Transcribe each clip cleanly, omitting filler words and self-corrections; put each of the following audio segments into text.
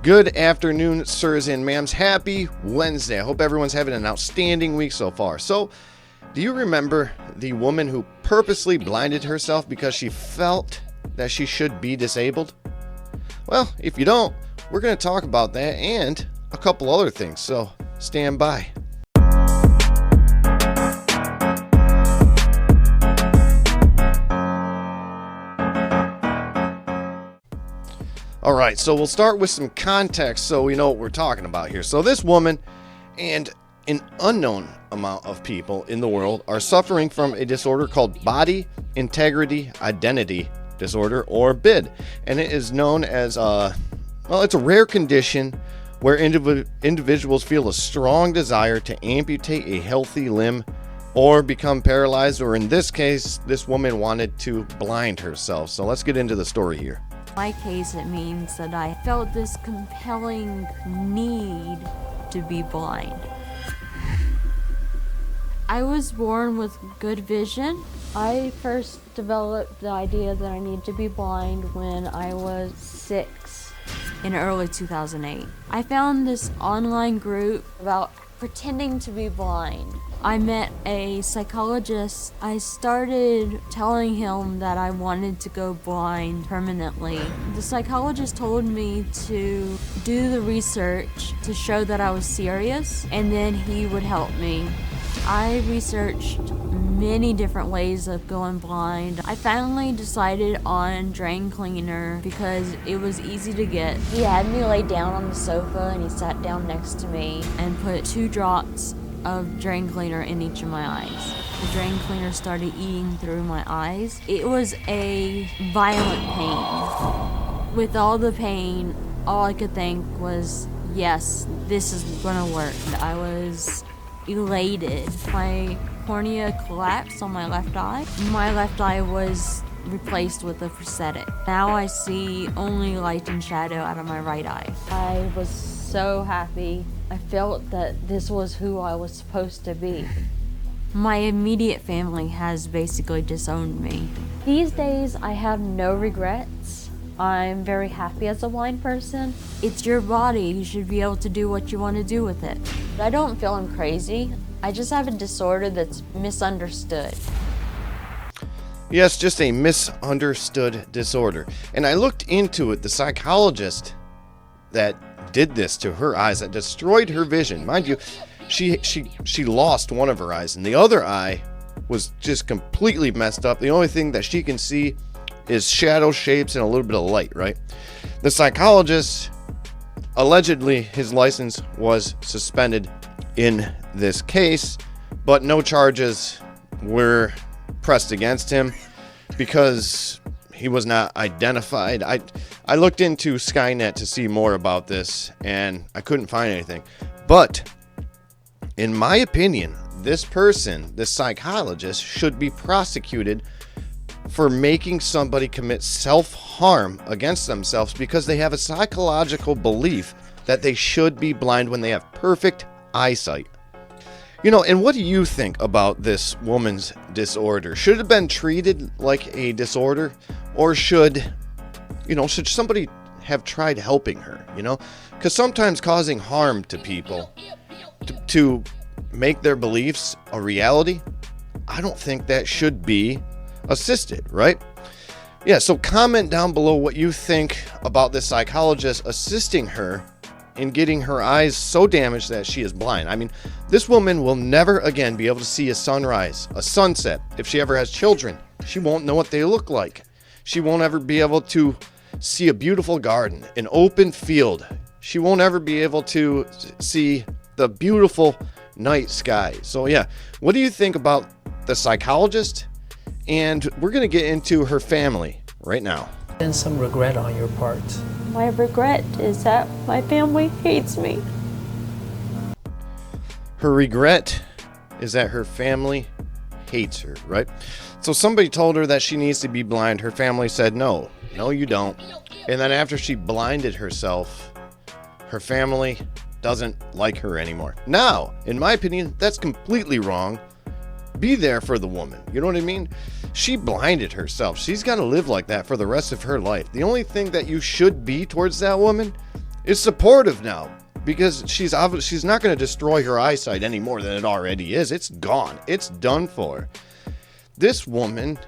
Good afternoon, sirs and ma'ams. Happy Wednesday. I hope everyone's having an outstanding week so far. So, do you remember the woman who purposely blinded herself because she felt that she should be disabled? Well, if you don't, we're going to talk about that and a couple other things, so stand by. All right, so we'll start with some context so we know what we're talking about here. So this woman and an unknown amount of people in the world are suffering from a disorder called Body Integrity Identity Disorder, or BID. And it is known as, it's a rare condition where individuals feel a strong desire to amputate a healthy limb or become paralyzed, or in this case, this woman wanted to blind herself. So let's get into the story here. In my case, it means that I felt this compelling need to be blind. I was born with good vision. I first developed the idea that I need to be blind when I was 6 in early 2008. I found this online group about pretending to be blind. I met a psychologist. I started telling him that I wanted to go blind permanently. The psychologist told me to do the research to show that I was serious, and then he would help me. I researched many different ways of going blind. I finally decided on drain cleaner because it was easy to get. He had me lay down on the sofa and he sat down next to me and put 2 drops of drain cleaner in each of my eyes. The drain cleaner started eating through my eyes. It was a violent pain. With all the pain, all I could think was, yes, this is gonna work. I was elated. My cornea collapsed on my left eye. My left eye was replaced with a prosthetic. Now I see only light and shadow out of my right eye. I was so happy. I felt that this was who I was supposed to be. My immediate family has basically disowned me. These days, I have no regrets. I'm very happy as a blind person. It's your body. You should be able to do what you want to do with it. I don't feel I'm crazy. I just have a disorder that's misunderstood. Yes, just a misunderstood disorder. And I looked into it. The psychologist that did this to her eyes, that destroyed her vision. Mind you, she lost one of her eyes, and the other eye was just completely messed up. The only thing that she can see is shadow shapes and a little bit of light, right? The psychologist, allegedly, his license was suspended in this case, but no charges were pressed against him because he was not identified. I looked into Skynet to see more about this, and I couldn't find anything. But in my opinion, this person, this psychologist, should be prosecuted for making somebody commit self-harm against themselves because they have a psychological belief that they should be blind when they have perfect eyesight. You know, and what do you think about this woman's disorder? Should it have been treated like a disorder, or should somebody have tried helping her, Because sometimes causing harm to people to make their beliefs a reality, I don't think that should be assisted, right? Yeah, so comment down below what you think about this psychologist assisting her in getting her eyes so damaged that she is blind. I mean, this woman will never again be able to see a sunrise, a sunset. If she ever has children, she won't know what they look like. She won't ever be able to see a beautiful garden, an open field. She won't ever be able to see the beautiful night sky. So yeah, what do you think about the psychologist? And we're going to get into her family right now. And some regret on your part. My regret is that my family hates me. Her regret is that her family hates her, right? So somebody told her that she needs to be blind. Her family said, no, you don't. And then after she blinded herself, her family doesn't like her anymore. Now, in my opinion, that's completely wrong. Be there for the woman. You know what I mean? She blinded herself. She's got to live like that for the rest of her life. The only thing that you should be towards that woman is supportive now because she's not going to destroy her eyesight any more than it already is. It's gone. It's done for. This woman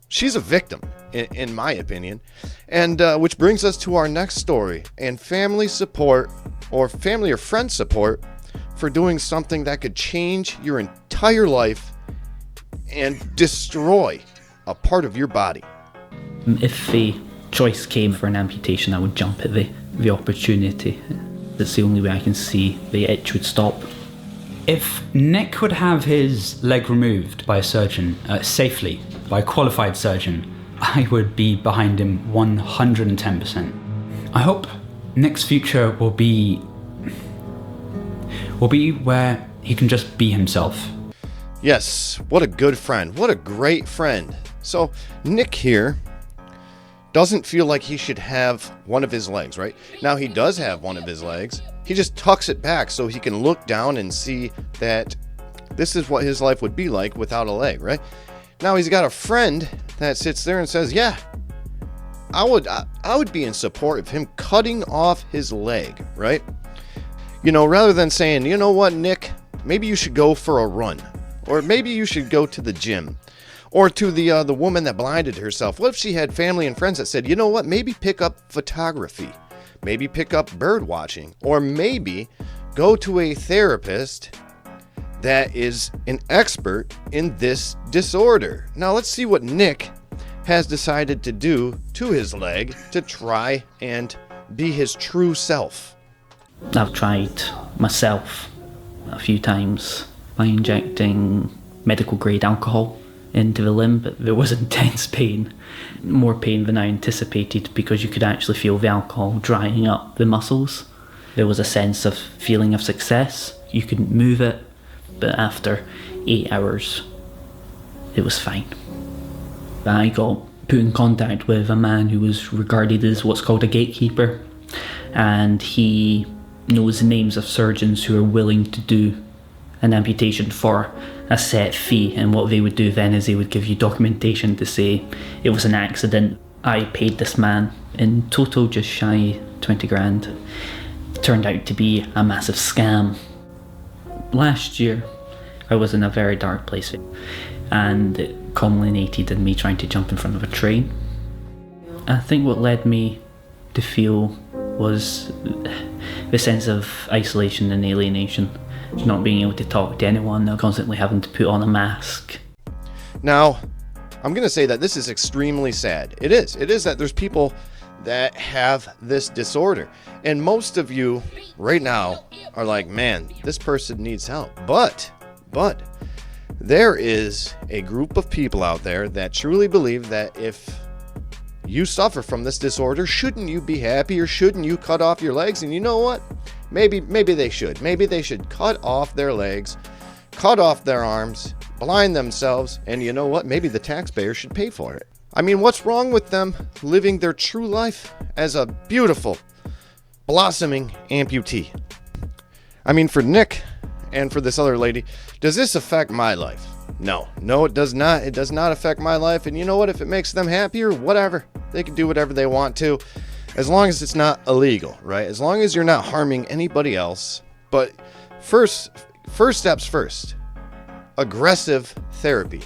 she's a victim, in my opinion. And which brings us to our next story, and family support or family or friend support for doing something that could change your entire life and destroy a part of your body. If a choice came for an amputation, I would jump at the opportunity. That's the only way I can see the itch would stop. If Nick would have his leg removed by a surgeon, safely, by a qualified surgeon, I would be behind him 110%. I hope Nick's future will be where he can just be himself. Yes, what a good friend. What a great friend. So Nick here doesn't feel like he should have one of his legs, right? Now he does have one of his legs. He just tucks it back so he can look down and see that this is what his life would be like without a leg, right? Now he's got a friend that sits there and says, yeah, I would be in support of him cutting off his leg, right? You know, rather than saying, you know what, Nick, maybe you should go for a run, or maybe you should go to the gym, or to the woman that blinded herself. What if she had family and friends that said, you know what, maybe pick up photography, maybe pick up bird watching, or maybe go to a therapist that is an expert in this disorder. Now let's see what Nick has decided to do to his leg to try and be his true self. I've tried myself a few times by injecting medical grade alcohol into the limb, but there was intense pain, more pain than I anticipated, because you could actually feel the alcohol drying up the muscles. There was a sense of feeling of success. You couldn't move it, but after 8 hours, it was fine. I got put in contact with a man who was regarded as what's called a gatekeeper, and he knows the names of surgeons who are willing to do an amputation for a set fee, and what they would do then is they would give you documentation to say it was an accident. I paid this man in total just shy 20 grand. It turned out to be a massive scam. Last year I was in a very dark place, and it culminated in me trying to jump in front of a train. I think what led me to feel was the sense of isolation and alienation, not being able to talk to anyone, constantly having to put on a mask. Now, I'm going to say that this is extremely sad. It is that there's people that have this disorder. And most of you right now are like, man, this person needs help. But there is a group of people out there that truly believe that if you suffer from this disorder, shouldn't you be happy, or shouldn't you cut off your legs? And you know what? Maybe they should. Maybe they should cut off their legs, cut off their arms, blind themselves, and you know what? Maybe the taxpayer should pay for it. I mean, what's wrong with them living their true life as a beautiful, blossoming amputee? I mean, for Nick and for this other lady, does this affect my life? No, it does not. It does not affect my life. And you know what? If it makes them happier, whatever. They can do whatever they want to, as long as it's not illegal, right? As long as you're not harming anybody else. But first steps first. Aggressive therapy.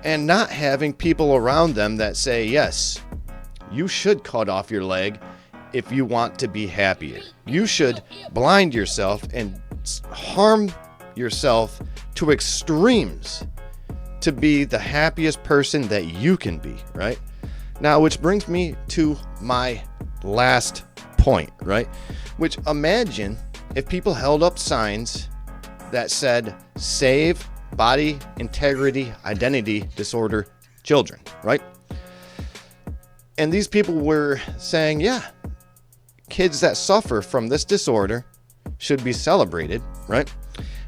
And not having people around them that say, yes, you should cut off your leg if you want to be happier. You should blind yourself and harm yourself to extremes to be the happiest person that you can be, right? Now, which brings me to my last point, right? Which, imagine if people held up signs that said, save body integrity identity disorder children, right? And these people were saying, yeah, kids that suffer from this disorder should be celebrated, right?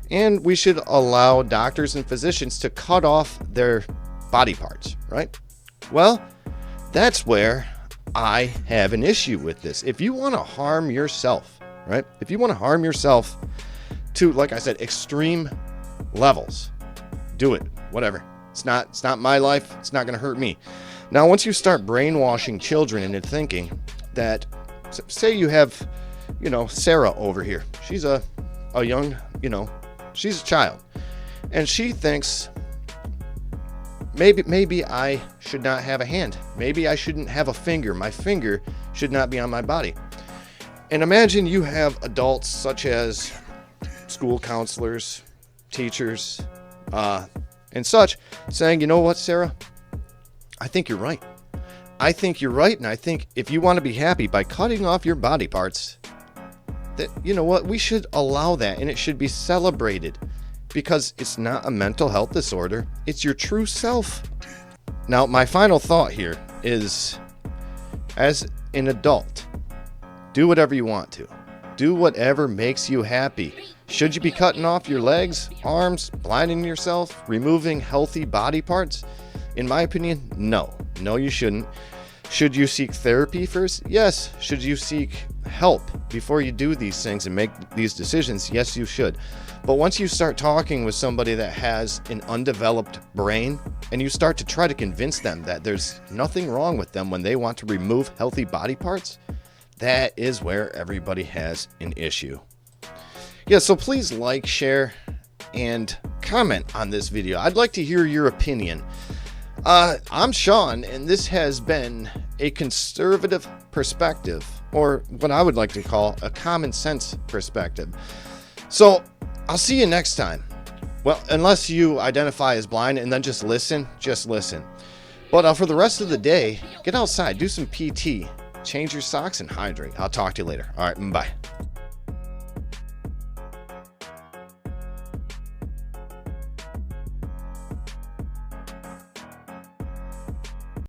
And we should allow doctors and physicians to cut off their body parts, right? Well, that's where I have an issue with this. If you want to harm yourself, right? If you want to harm yourself to, like I said, extreme levels, do it. Whatever. It's not my life. It's not going to hurt me. Now, once you start brainwashing children into thinking that Say you have, Sarah over here. She's a young, she's a child. And she thinks, maybe I should not have a hand. Maybe I shouldn't have a finger. My finger should not be on my body. And imagine you have adults such as school counselors, teachers, and such saying, you know what, Sarah? I think you're right. I think you're right. And I think if you want to be happy by cutting off your body parts, that, you know what, we should allow that, and it should be celebrated, because it's not a mental health disorder. It's your true self. Now, my final thought here is, as an adult, do whatever you want to. Do whatever makes you happy. Should you be cutting off your legs, arms, blinding yourself, removing healthy body parts? In my opinion, no. No, you shouldn't. Should you seek therapy first? Yes. Should you seek help before you do these things and make these decisions? Yes, you should. But once you start talking with somebody that has an undeveloped brain, and you start to try to convince them that there's nothing wrong with them when they want to remove healthy body parts, that is where everybody has an issue. Yeah, so please like, share, and comment on this video. I'd like to hear your opinion. I'm Sean, and this has been a conservative perspective, or what I would like to call a common sense perspective. So I'll see you next time. Well, unless you identify as blind and then just listen. But for the rest of the day, get outside, do some PT, change your socks, and hydrate. I'll talk to you later. All right, bye.